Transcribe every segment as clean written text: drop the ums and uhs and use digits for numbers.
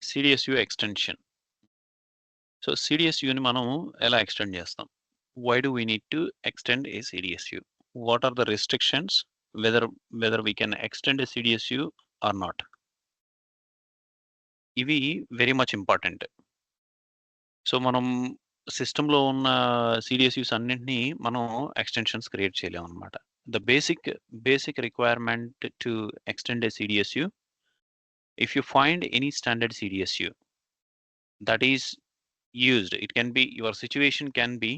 CDSU extension. So CDSU ని మనం ఎలా ఎక్స్టెండ్ చేస్తాం? Why do we need to extend a CDSU? What are the restrictions whether we can extend a CDSU or not? ఇవి very much important. So మనం సిస్టంలో ఉన్న CDSUs అన్నింటినీ మనం ఎక్స్టెన్షన్స్ క్రియేట్ చేయలేం అనమాట. The basic requirement to extend a CDSU, if you find any standard CDSU that is used, it can be your situation can be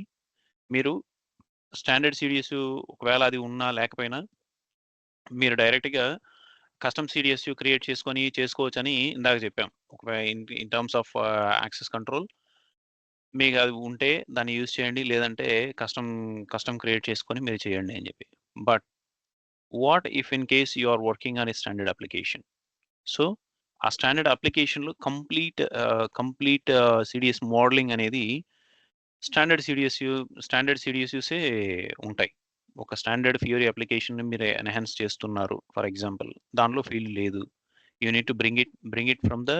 మీరు standard CDSU ఒకవేళ అది ఉన్నా లేకపోయినా మీరు డైరెక్ట్‌గా కస్టమ్ CDSU క్రియేట్ చేసుకోవచ్చని ఇందాక చెప్పాం. In terms of access control మీకు అది ఉంటే దాన్ని యూజ్ చేయండి. లేదంటే కస్టమ్ క్రియేట్ చేసుకొని మీరు చేయండి అని చెప్పి. But what if in case you are working on a standard application? So ఆ స్టాండర్డ్ అప్లికేషన్‌లో కంప్లీట్ CDS మోడలింగ్ అనేది స్టాండర్డ్ CDSUసే ఉంటాయి. ఒక స్టాండర్డ్ ఫియరీ అప్లికేషన్‌ని మీరు ఎన్హాన్స్ చేస్తున్నారు. ఫర్ ఎగ్జాంపుల్ దానిలో ఫీల్డ్ లేదు. You need to bring it from the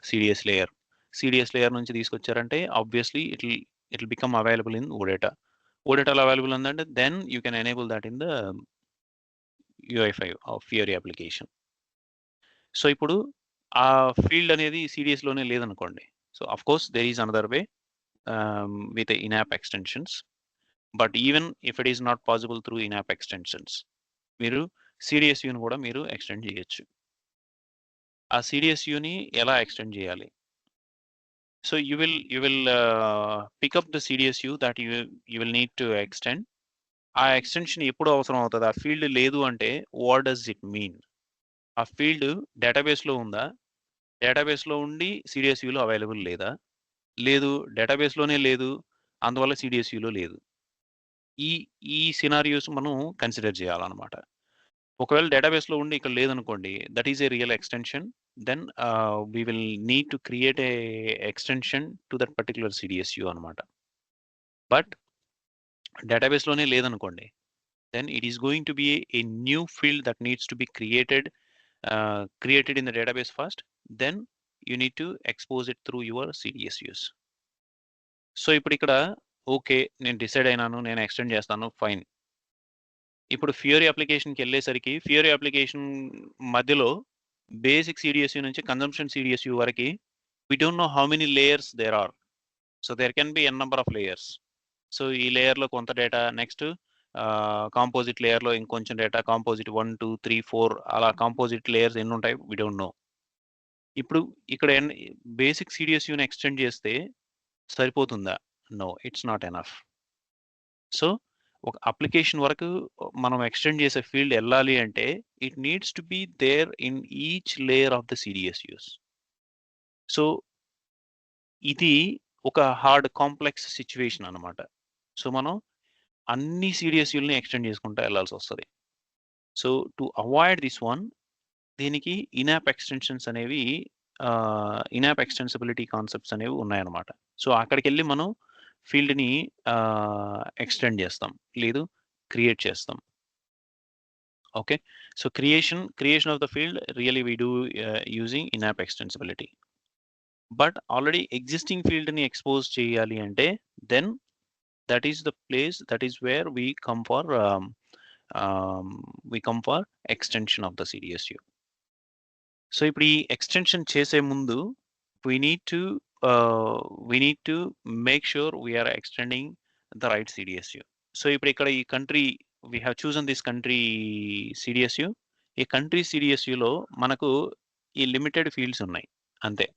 CDS layer. CDS layer నుంచి తీసుకొచ్చారంటే obviously it will become available in OData. ODataలో అవైలబుల్ ఉందంటే then you can enable that in the UI5 of Fiori application. So ఇప్పుడు ఆ field అనేది CDSలోనే లేదనుకోండి. So of course there is another way with the in-app extensions. But even if it is not possible through in-app extensions, మీరు CDSUని కూడా మీరు extend చేయొచ్చు. ఆ CDSUని ఎలా ఎక్స్టెండ్ చేయాలి? So you will pick up the CDSU that you will need to extend. ఆ extension ఎప్పుడు అవసరం అవుతది? ఆ ఫీల్డ్ లేదు అంటే what does it mean? ఆ ఫీల్డ్ డేటాబేస్‌లో ఉందా? డేటాబేస్‌లో ఉండి CDSUలో అవైలబుల్ లేదా? లేదు, డేటాబేస్‌లోనే లేదు, అందువల్ల CDSUలో లేదు. ఈ సినారియోస్ మనం కన్సిడర్ చేయాలన్నమాట. ఒకవేళ డేటాబేస్‌లో ఉండి ఇక్కడ లేదనుకోండి, that is a real extension. Then we will need to create a extension to that particular CDSU అనమాట. బట్ డేటాబేస్‌లోనే లేదనుకోండి, then it is going to be a new field that needs to be created in the database first. Then you need to expose it through your CDSUs. So ఇప్పుడు ఇక్కడ okay, నేను decide అయినాను, నేను extend చేస్తాను, fine. ఇప్పుడు Fiori అప్లికేషన్‌కి వెళ్ళేసరికి Fiori application మధ్యలో బేసిక్ CDSU నుంచి కన్జంప్షన్ CDSU వరకి we don't know how many layers there are. So there can be N number of layers. So ఈ లేయర్‌లో కొంత డేటా, నెక్స్ట్ కాంపోజిట్ లేయర్‌లో ఇంకొంచెం డేటా, కాంపోజిట్ 1, 2, 3, 4 అలా కాంపోజిట్ లేయర్స్ ఎన్ని ఉంటాయి వి డోంట్ నో. ఇప్పుడు ఇక్కడ బేసిక్ CDSUని ఎక్స్టెండ్ చేస్తే సరిపోతుందా? No, it's not enough. So ఒక అప్లికేషన్ వరకు మనం ఎక్స్టెండ్ చేసే ఫీల్డ్ వెళ్ళాలి అంటే it needs to be there in each layer of the CDSUs. So ఇది ఒక హార్డ్ కాంప్లెక్స్ సిచ్యువేషన్ అనమాట. సో మనం అన్ని CDSUలని ఎక్స్టెండ్ చేసుకుంటూ వెళ్ళాల్సి వస్తుంది. So to avoid this one, దీనికి ఇన్యాప్ ఎక్స్టెన్షన్స్ అనేవి ఇన్యాప్ ఎక్స్టెన్సిబిలిటీ కాన్సెప్ట్స్ అనేవి ఉన్నాయన్నమాట. సో అక్కడికి వెళ్ళి మనం ఫీల్డ్ని ఎక్స్టెండ్ చేస్తాం, లేదు క్రియేట్ చేస్తాం. Okay, so creation of the field really we do using in-app extensibility. But already existing ఫీల్డ్ని ఎక్స్పోజ్ చేయాలి అంటే then that is the place, that is where we come for extension of the CDSU. So ఇప్పుడు ఈ extension చేసే ముందు we need to make sure we are extending the right CDSU. So ఇప్పుడు ఇక్కడ ఈ country we have chosen this country CDSU. ఈ country CDSUలో మనకు ఈ లిమిటెడ్ ఫీల్డ్స్ ఉన్నాయి అంతే.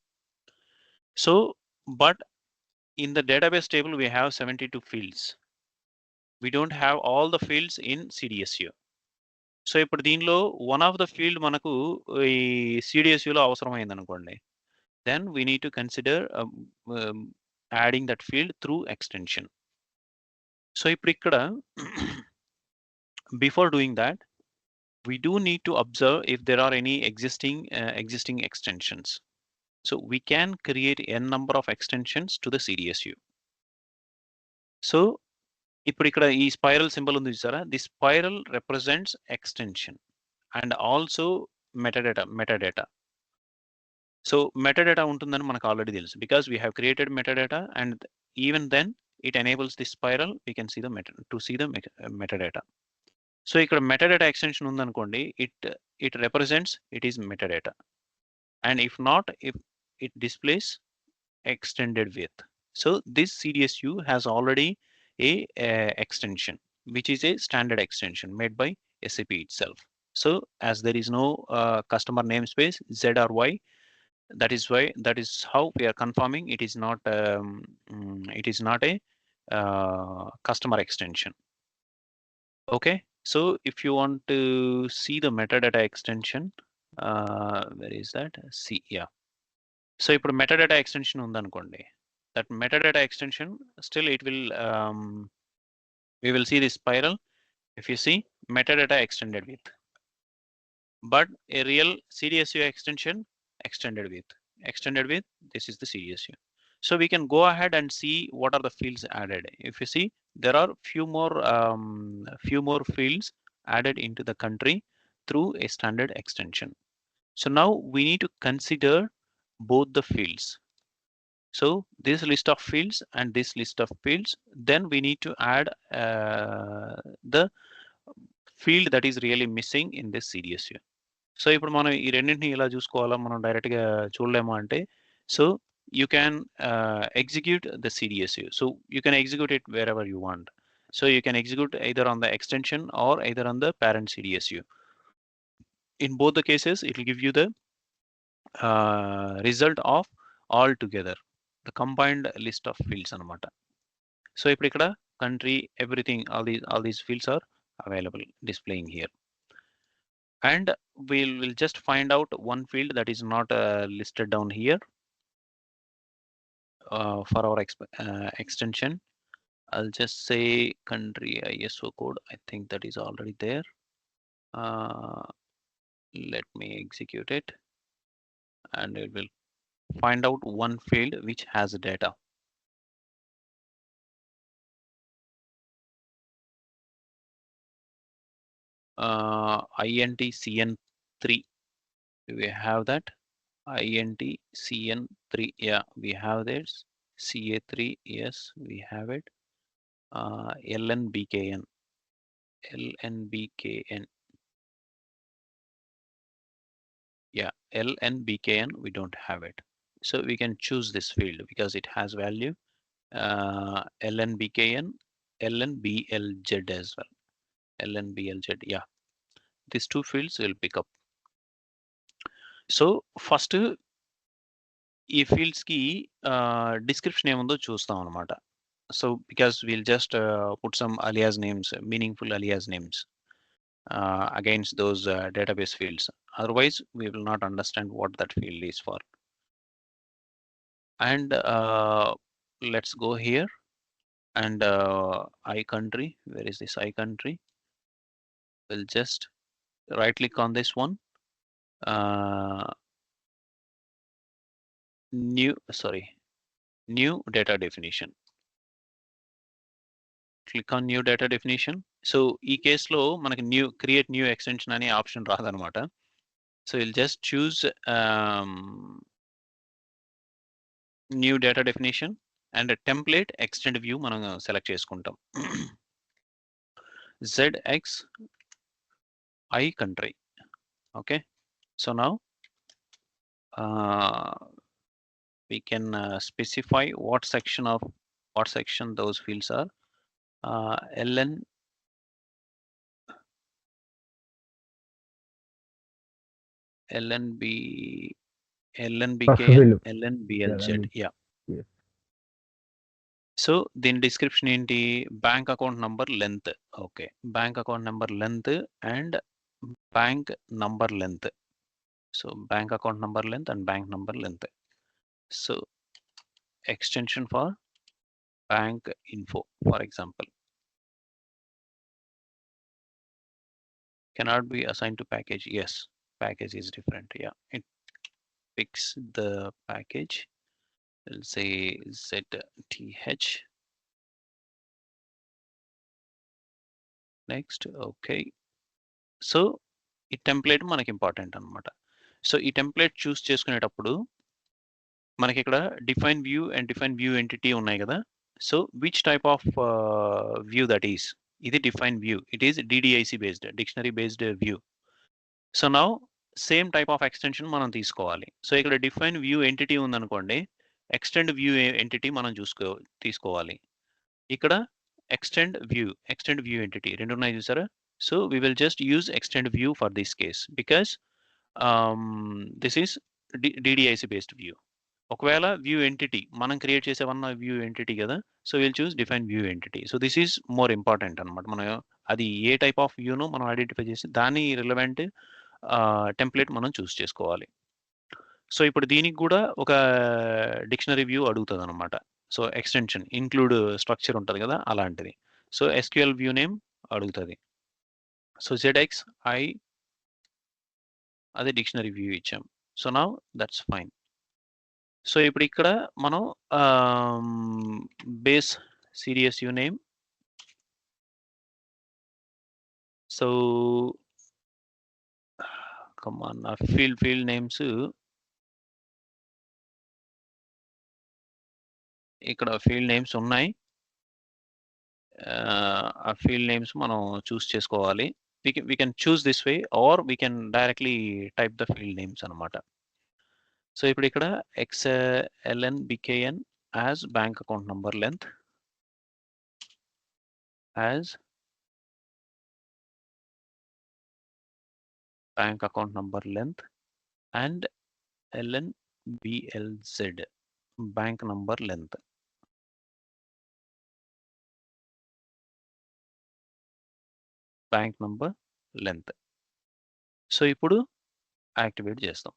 So but in the database table we have 72 fields. We don't have all the fields in CDSU. So ఇప్పుడు దీనిలో వన్ ఆఫ్ ద ఫీల్డ్ మనకు ఈ CDSUలో అవసరమైంది అనుకోండి, then we need to consider adding that field through extension. So ఇప్పుడు ఇక్కడ before doing that we do need to observe if there are any existing extensions. So we can create n number of extensions to the CDSU. So ఇప్పుడు ఇక్కడ ఈ spiral symbol ఉంది చూసారా, the spiral represents extension and also metadata. So metadata ఉంటుందని మనకు already తెలుసు, because we have created metadata, and even then it enables the spiral. We can see the metadata. So ఇక్కడ metadata extension ఉందనుకోండి, it represents it is metadata, and if not, if it displays extended with. So this CDSU has already a extension, which is a standard extension made by SAP itself. So as there is no customer namespace Z or Y, that is how we are confirming it is not a customer extension. Okay, so if you want to see the metadata extension, where is that? See, yeah. So ఇప్పుడు metadata extension ఉందనుకోండి, that metadata extension still it will we will see this spiral. If you see metadata extended with, but a real CDSU extension extended with, this is the CDSU. So we can go ahead and see what are the fields added. If you see, there are few more fields added into the country through a standard extension. So now we need to consider both the fields. So this list of fields and this list of fields, then we need to add the field that is really missing in this CDSU. So ఇప్పుడు మనం ఈ రెండింటిని ఇలా చూసుకోవాలా, మనం డైరెక్ట్గా చూడలేమా అంటే, so you can execute the CDSU. So you can execute it wherever you want. So you can execute either on the extension or either on the parent CDSU. In both the cases, it will give you the result of all together, the combined list of fields anamata. So ఇప్పుడు ఇక్కడ country, everything, all these fields are available, displaying here. And we'll just find out one field that is not listed down here for our extension. I'll just say country ISO code. I think that is already there. Let me execute it, and it will find out one field which has data. INT-CN3. Do we have that? INT-CN3. Yeah, we have this. CA3. Yes, we have it. LNBKN. LNBKN. Yeah, LNBKN, we don't have it. So we can choose this field because it has value. LNBKN, LNBLZ as well. LNBLZ, yeah. These two fields will pick up. So first ఈ fields కి description ఏముందో చూస్తాం అనమాట. So because wheel just put some alias names, meaningful alias names against those database fields. Otherwise, we will not understand what that field is for. And let's go here and I country. Where is this I country? We'll just right click on this one. New data definition. Click on new data definition. So ఈ కేసులో మనకి create new extension అనే option రాదనమాట. So you'll just choose new data definition and a template extend view మనం select చేసుకుంటాం. ZX I country. Okay. So now we can specify what section those fields are. LNBKN, LNBLZ. Yeah. So then description ఏంటి? bank account number length. Okay, bank account number length and bank number length. So bank account number length and bank number length. So extension for bank info, for example, cannot be assigned to package. Yes, package is different. Yeah, it picks the package. We'll say ZTH. Next. Okay, so ఈ template మనకి important అనమాట. So ఈ template choose చేసుకునేటప్పుడు మనకి ఇక్కడ define view and define view entity ఉన్నాయి కదా. So which type of view that is, ఇది define view, it is DDIC based, dictionary based view. So now same type of extension మనం తీసుకోవాలి. So ఇక్కడ define view entity ఉందనుకోండి, extend view entity మనం తీసుకోవాలి. ఇక్కడ ఎక్స్టెండ్ వ్యూ ఎంటిటీ రెండు ఉన్నాయి చూసారా. So we will just use extend view for this case because this is DDIC based view. ఒకవేళ వ్యూ ఎంటిటీ మనం క్రియేట్ చేసేవన్న వ్యూ ఎంటిటీ కదా, so will choose define view entity. So this is more important అనమాట. మనం అది ఏ type of వ్యూను మనం identify చేసి దాని రిలవెంట్ టెంప్లెట్ మనం చూస్ చేసుకోవాలి. సో ఇప్పుడు దీనికి కూడా ఒక డిక్షనరీ వ్యూ అడుగుతుంది అనమాట. సో ఎక్స్టెన్షన్ ఇంక్లూడ్ స్ట్రక్చర్ ఉంటుంది కదా, అలాంటిది. సో ఎస్క్యూఎల్ వ్యూ నేమ్ అడుగుతుంది. సో ZX I అదే డిక్షనరీ వ్యూ ఇచ్చాం. So now that's fine. So ఇప్పుడు ఇక్కడ మనం బేస్ CDSU నేమ్, సో కమాన్ ఫీల్డ్ నేమ్స్ ఇక్కడ ఫీల్డ్ నేమ్స్ ఉన్నాయి. ఆ ఫీల్డ్ నేమ్స్ మనం చూస్ చేసుకోవాలి. we can choose this way or we can directly type the field names అన్నమాట. సో ఇప్పుడు ఇక్కడ XLN BKN as bank account number length, as bank account number length, and LNBLZ bank number length. Bank number length. So ఇప్పుడు activate చేస్తాం.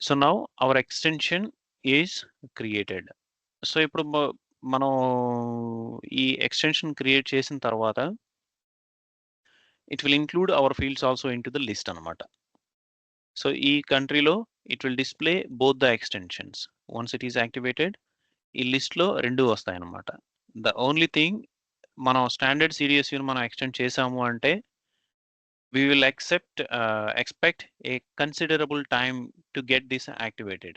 So now our extension is created. So ఇప్పుడు మనం ఈ extension create చేసిన తర్వాత it will include our fields also into the list అనమాట. So ఈ కంట్రీలో it will display both the extensions. Once it is activated ఈ లిస్ట్లో రెండు వస్తాయి అనమాట. ద ఓన్లీ థింగ్, మనం స్టాండర్డ్ CDSU మనం ఎక్స్టెండ్ చేసాము అంటే we will expect a considerable time to get this activated.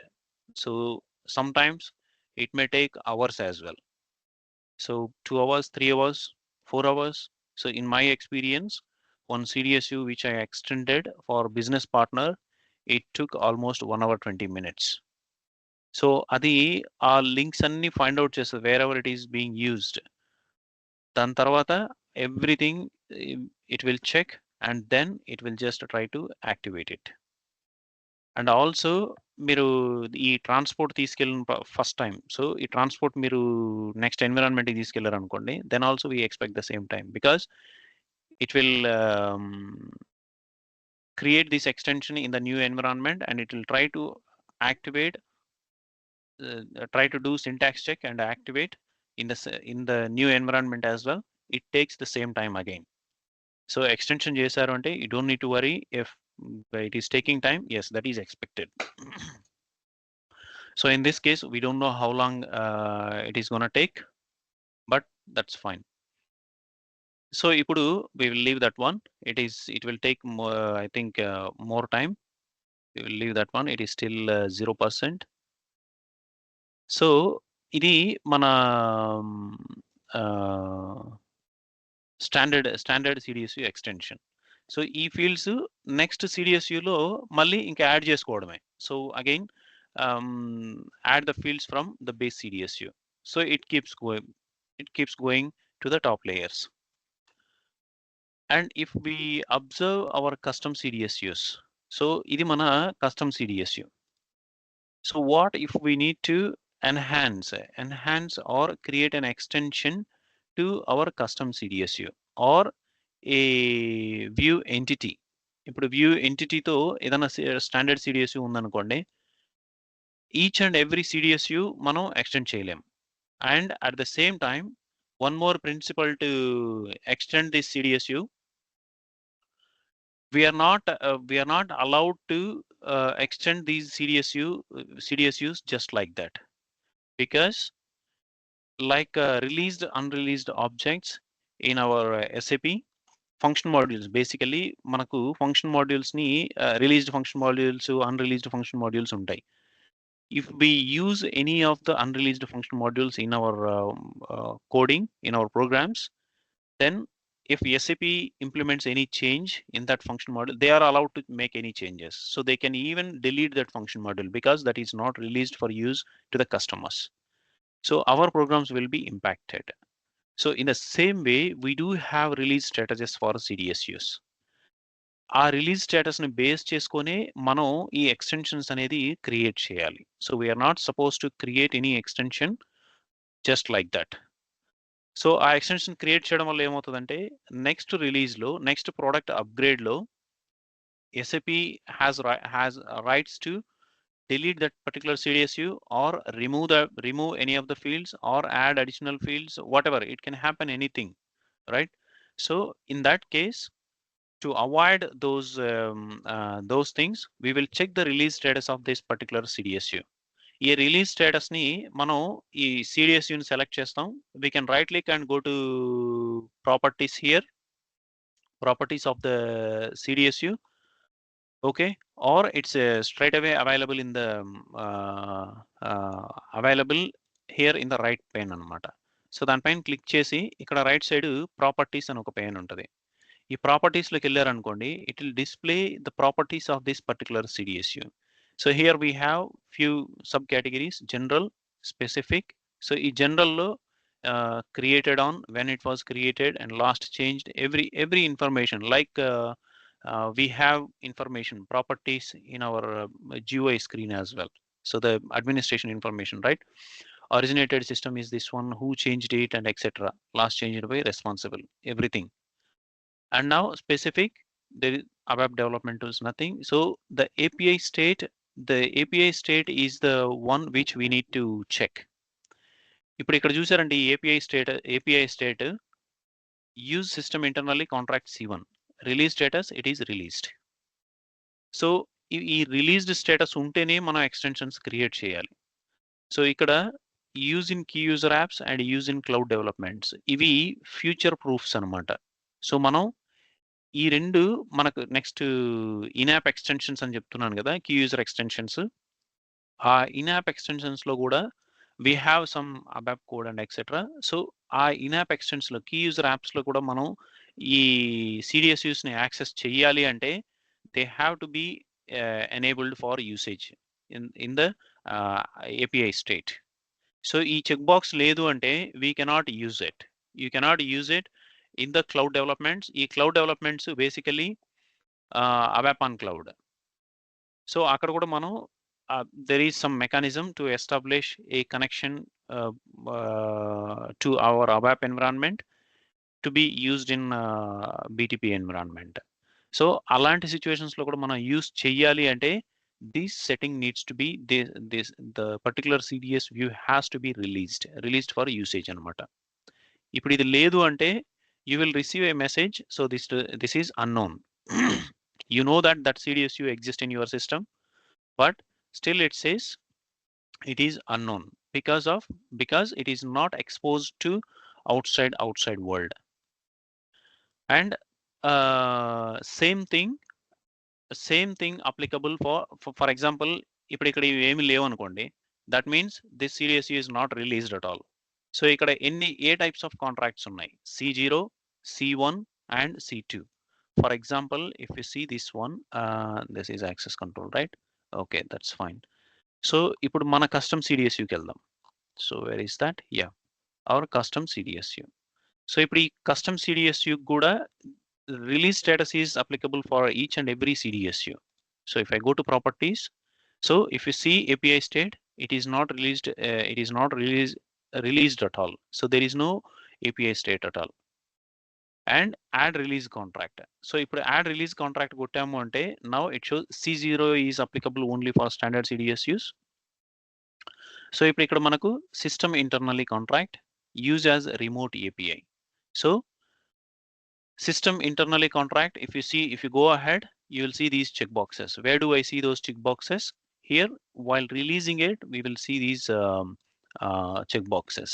So sometimes it may take hours as well. So 2 hours, 3 hours, 4 hours. So in my experience, one CDSU which I extended for business partner, it took almost 1 hour 20 minutes. So adi aa links anni find out chestadi wherever it is being used. Dan tarvata everything it will check and then it will just try to activate it. And also మీరు ఈ transport తీసుకెళ్ళిన first time, so ఈ transport మీరు next ఎన్విరాన్మెంట్కి తీసుకెళ్లారు అనుకోండి, then also we expect the same time because it will create this extension in the new environment and it will try to activate, try to do syntax check and activate in the new environment as well. It takes the same time again. So extension చేశారు అంటే you don't need to worry if it is taking time. Yes, that is expected. So in this case we don't know how long it is going to take, but that's fine. So ipudu we will leave that one. It will take more, I think more time. We will leave that one. It is still 0%. So ఇది మన standard CDSU extension. So ఈ fields next CDSUలో మళ్ళీ ఇంకా add చేసుకోవడమే. So again add the fields from the base CDSU. So it keeps going to the top layers. And if we observe our custom CDSUs, so ఇది మన custom CDSU. So what if we need to enhance or create an extension to our custom CDSU or a view entity? ఇప్పుడు view ఎంటిటీతో ఏదైనా standard CDSU ఉందనుకోండి, each and every CDSU మనం extend చేయలేం. And at the same time, one more principle to extend this CDSU, we are not allowed to extend these CDSUs just like that, because like released unreleased objects in our SAP, function modules. Basically, మనకు function modules ని released function modules, unreleased function modules ఉంటాయి. If we use any of the unreleased function modules in our coding, in our programs, then if SAP implements any change in that function module, they are allowed to make any changes. So they can even delete that function module because that is not released for use to the customers. So our programs will be impacted. So in the same way, we do have release strategies for CDSUs. ఆ release status ని base చేసుకొని మనం ఈ extensions అనేది create చేయాలి. So we are not suppose to create any extension just like that. So ఆ extension create చేయడం వల్ల ఏమవుతుందంటే నెక్స్ట్ రిలీజ్ లో, నెక్స్ట్ ప్రోడక్ట్ అప్గ్రేడ్ లో SAP has rights to delete that particular CDSU or remove any of the fields or add additional fields, whatever. It can happen anything, right? So in that case, to avoid those things, we will check the release status of this particular CDSU. ఈ release status ని మనం ఈ CDSU ని select చేస్తాం. We can right click and go to properties here, properties of the CDSU. Okay, or it's straight away available in the available here in the right pane అన్నమాట. So దానిపైన click చేసి ఇక్కడ right side properties అని ఒక pane ఉంటుంది. ఈ properties లోకి వెళ్ళారనుకోండి, it will display the properties of this particular CDSU. So here we have few sub categories, general, specific. So ఈ జనరల్ లో created on, when it was created and last changed, every information, like we have information properties in our GUI screen as well. So the administration information, right? Originated system is this one, who changed it and etc. Last changed by responsible, everything. And now specific, there is ABAP development tools, nothing. So the API state is the one which we need to check. ఇప్పుడు ఇక్కడ చూసారంటే ఈ API state use system internally contract C1, release status, it is released. So ఈ released status ఉంటేనే మనం extensions create చేయాలి. So ఇక్కడ use in key user apps and use in cloud developments, ఇవి ఫ్యూచర్ ప్రూఫ్స్ అనమాట. సో మనం ఈ రెండు మనకు నెక్స్ట్ ఇన్యాప్ ఎక్స్టెన్షన్స్ అని చెప్తున్నాను కదా, కీ యూజర్ ఎక్స్టెన్షన్స్. ఆ ఇన్యాప్ ఎక్స్టెన్షన్స్ లో కూడా we have some ABAP code and etc. So ఆ ఇన్యాప్ ఎక్స్టెన్స్ లో, కీ యూజర్ యాప్స్ లో కూడా మనం ఈ CDSUs ని యాక్సెస్ చేయాలి అంటే they have to be enabled for usage in the API state. So ఈ చెక్ బాక్స్ లేదు అంటే we cannot use it. You cannot use it in the cloud developments. ఈ cloud developments basically ABAP on cloud. So అక్కడ కూడా మనం there is some mechanism to establish a connection to our ABAP environment to be used in BTP environment. So అలాంటి situations లో కూడా మనం use చెయ్యాలి అంటే this setting needs to be the particular CDS view has to be released for usage అన్నమాట. ఇప్పుడు ఇది లేదు అంటే you will receive a message, so this is unknown. You know that CDSU exists in your system, but still it says it is unknown because it is not exposed to outside world. And same thing applicable for example, ఇప్పుడు ఇక్కడ ఏమీ లేవు అనుకోండి, that means this CDSU is not released at all. So ఇక్కడ ఏ types of contracts ఉన్నాయి, C0, C1 and C2. For example, if you see this one, this is access control, right? Okay, that's fine. So ఇప్పుడు మన custom CDSU కి వెళ్దాం. So where is that? Yeah, our custom CDSU. So ఇప్పుడు ఈ custom CDSU కూడా release status is applicable for each and every CDSU. So if I go to properties, so if you see API state, it is not released at all. So there is no API state at all. And add release contract. So ఇప్పుడు add release contract కొట్టాము అంటే now it shows C0 is applicable only for standard CDSUs. So ఇప్పుడు ఇక్కడ మనకు system internally contract use as remote API. So system internally contract, if you go ahead, you will see these checkboxes. Where do I see those checkboxes? Here, while releasing it, we will see these checkboxes.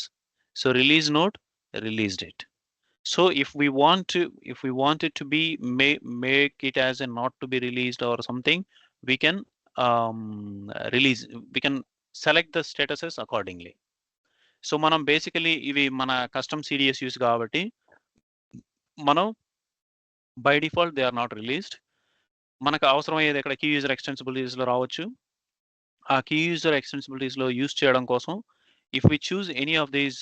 So release note, released it. So if we want it to be make it as a not to be released or something, we can we can select the statuses accordingly. So మనం basically ఇవి మన custom CDSUs కాబట్టి మనం by default they are not released. మనకు అవసరమయ్యేది ఇక్కడ key user ఎక్స్టెన్సిబిలిటీస్లో రావచ్చు. ఆ కీ యూజర్ ఎక్స్టెన్సిబిలిటీస్లో యూజ్ చేయడం కోసం if we choose any of these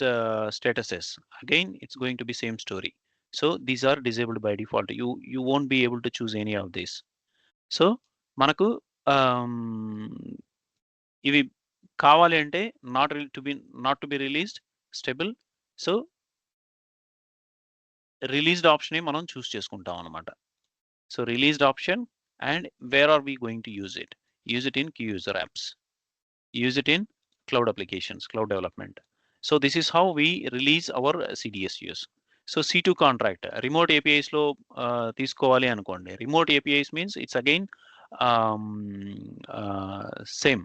statuses, again it's going to be same story. So these are disabled by default. You won't be able to choose any of these. So మనకు ఇవి కావాలి అంటే not to be released, stable. So released option మనం choose చేసుకుంటాం అనమాట. So released option, and where are we going to use it? Use it in key user apps, use it in cloud applications, cloud development. So this is how we release our CDSUs. So C2 contract, remote APIs lo తీసుకోవాలి అనుకోండి. Remote APIs means it's again same.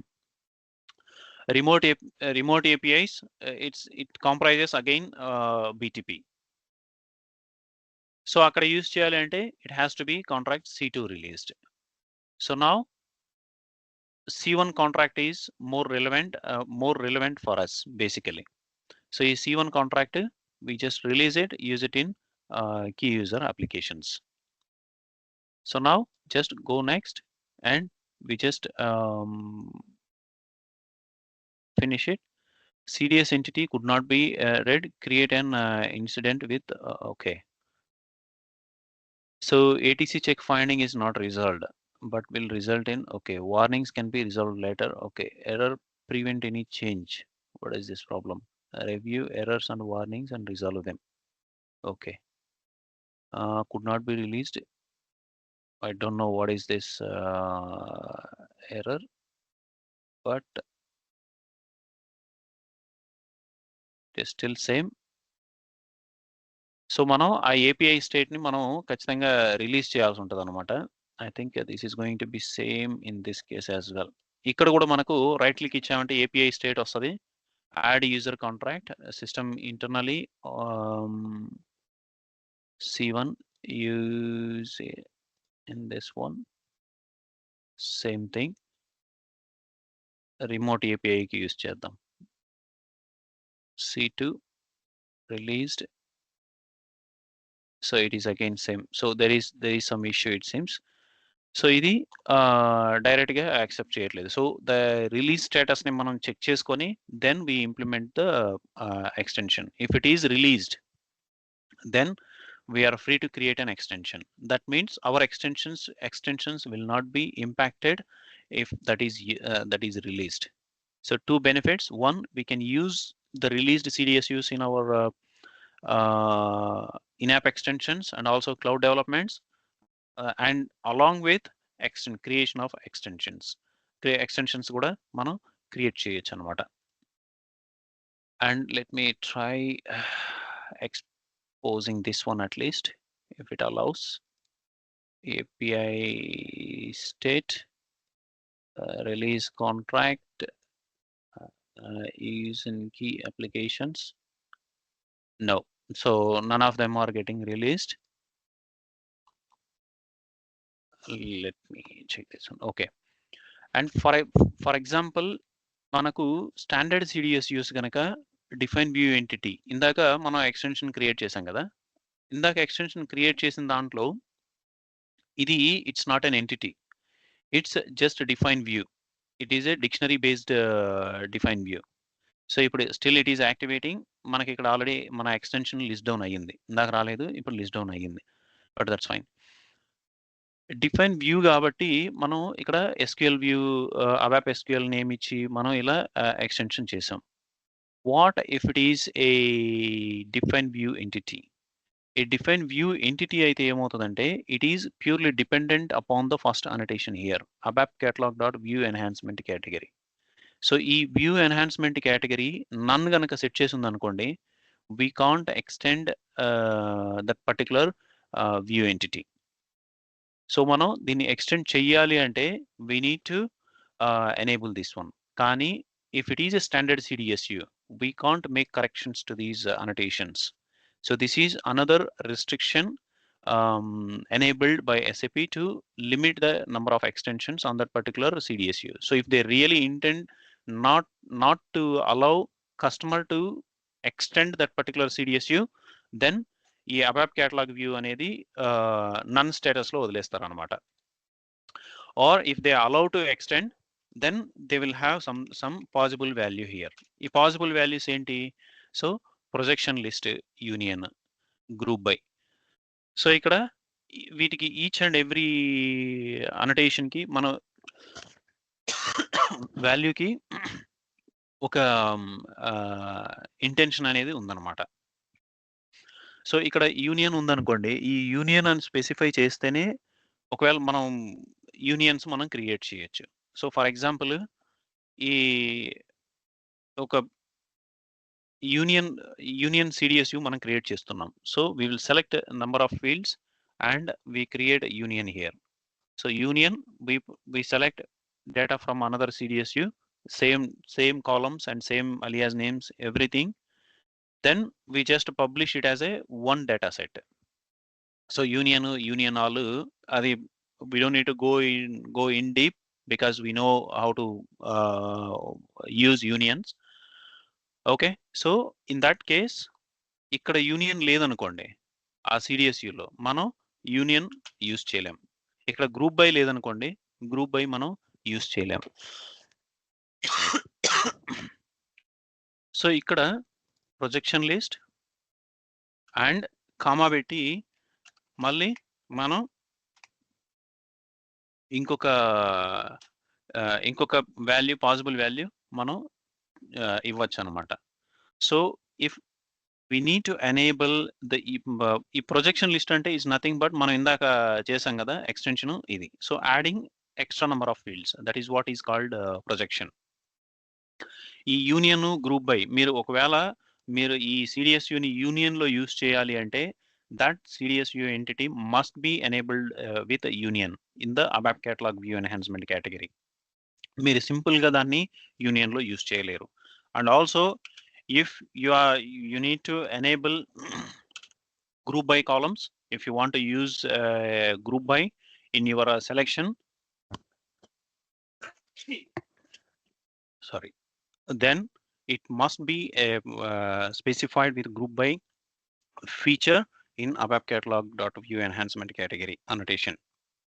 Remote APIs, it comprises again BTP. So అక్కడ use చేయాలి అంటే it has to be contract C2 released. So now C1 contract is more relevant for us basically. So ఈ C1 contract, we just release it, use it in key user applications. So now just go next and we just finish it. CDS entity could not be read, create an incident with okay. So ATC check finding is not resolved, but will result in okay. Warnings can be resolved later. Okay, error prevent any change. What is this problem? Review errors and warnings and resolve them. Okay. Could not be released. I don't know what is this error, but it is still same. So మనం ఆ API state ని మనం ఖచ్చితంగా release చేయాల్సి ఉంటుంది అనమాట. I think this is going to B same in this case as well. ఇక్కడ కూడా మనకు రైట్ క్లిక్ ఇచ్చామంటే API స్టేట్ వస్తుంది. Add user contract, system internally C1 use in this one, same thing. Remote API కి use చేద్దాం. C2 released. So it is again same. So there is some issue it seems. So ఇది డైరెక్ట్గా accept చేయట్లేదు. So the release స్టేటస్ని మనం check చేసుకొని then we implement the extension. If it is released then we are free to create an extension. That means our extensions will not be impacted if that is released. So two benefits: one, we can use the released CDSUs in our in-app extensions and also cloud developments, and along with creation of extensions kuda మనం create చేయొచ్చు అన్నమాట. And let me try exposing this one at least, if it allows. API state, release contract, use in key applications. No, so none of them are getting released. Let me check this one. Okay, and for example మనకు standard CDSUs కనుక define view entity, ఇందాక మనం extension create చేసాం కదా, ఇందాక extension create చేసిన దాంట్లో ఇది it's not an entity, it's just define view. It is a dictionary based define view. So ఇప్పుడు స్టిల్ ఇట్ ఈస్ యాక్టివేటింగ్. మనకి ఇక్కడ ఆల్రెడీ మన ఎక్స్టెన్షన్ లిస్ట్ డౌన్ అయ్యింది, ఇందాక రాలేదు, ఇప్పుడు లిస్ట్ డౌన్ అయ్యింది, but that's fine. Define view కాబట్టి మనం ఇక్కడ SQL view, ABAP SQL name ఇచ్చి మనం ఇలా ఎక్స్టెన్షన్ చేసాం. What if it is a define view entity? A define view entity అయితే ఏమవుతుందంటే it is purely dependent upon the first annotation here, ABAP catalog dot view enhancement category. So ఈ view enhancement category నన్ గనక set చేసి ఉందనుకోండి, we can't extend that particular view entity. So మనం దీన్ని extend చెయ్యాలి అంటే we need to enable this one. కానీ if it is a standard CDSU, we can't make corrections to these annotations. So this is another restriction enabled by SAP to limit the number of extensions on that particular CDSU. So if they really intend not to allow customer to extend that particular CDSU, then ఈ ABAP catalog view అనేది none status లో వదిలేస్తారు అనమాట. Or if they allow to extend, then they will have some possible value here. ఈ possible values ఏంటి? So projection list, union, group by. So ఇక్కడ వీటికి each and every annotation కి మనం వాల్యూకి ఒక ఇంటెన్షన్ అనేది ఉందన్నమాట. సో ఇక్కడ యూనియన్ ఉందనుకోండి, ఈ యూనియన్ అని స్పెసిఫై చేస్తేనే ఒకవేళ మనం యూనియన్స్ మనం క్రియేట్ చేయొచ్చు. సో ఫర్ ఎగ్జాంపుల్ ఈ ఒక యూనియన్ CDSU మనం క్రియేట్ చేస్తున్నాం. So we will select number of fields and we create a union here. So union, we select data from another CDSU, same columns and same alias names, everything. Then we just publish it as a one data set. So union all adi we don't need to go in deep because we know how to use unions. Okay, so in that case ikkada union ledanukondi ఆ CDSUలో మనం union use చేయలేం. ఇక్కడ group by లేదనుకోండి, group by మనం use చేయలేం. So ఇక్కడ projection list and comma పెట్టి మళ్ళీ మనం ఇంకొక వాల్యూ, పాసిబుల్ వాల్యూ మనం ఇవ్వచ్చు అనమాట. So if we need to enable the projection list ante is nothing but మనం ఇందాక చేసాం కదా ఎక్స్టెన్షన్ ఇది. So adding extra number of fields, that is what is called projection. ఈ యూనియన్ గ్రూప్ బై ఒకవేళ మీరు ఈ CDSUని యూనియన్ లో యూజ్ చేయాలి అంటే that CDSU entity must be enabled with union in the ABAP catalog view enhancement category. మీరు simple గా దాన్ని యూనియన్ లో యూజ్ చేయలేరు. And also if you need to enable group by columns, if you want to use group by in your selection, sorry, then it must be specified with group by feature in ABAP catalog.view enhancement category annotation.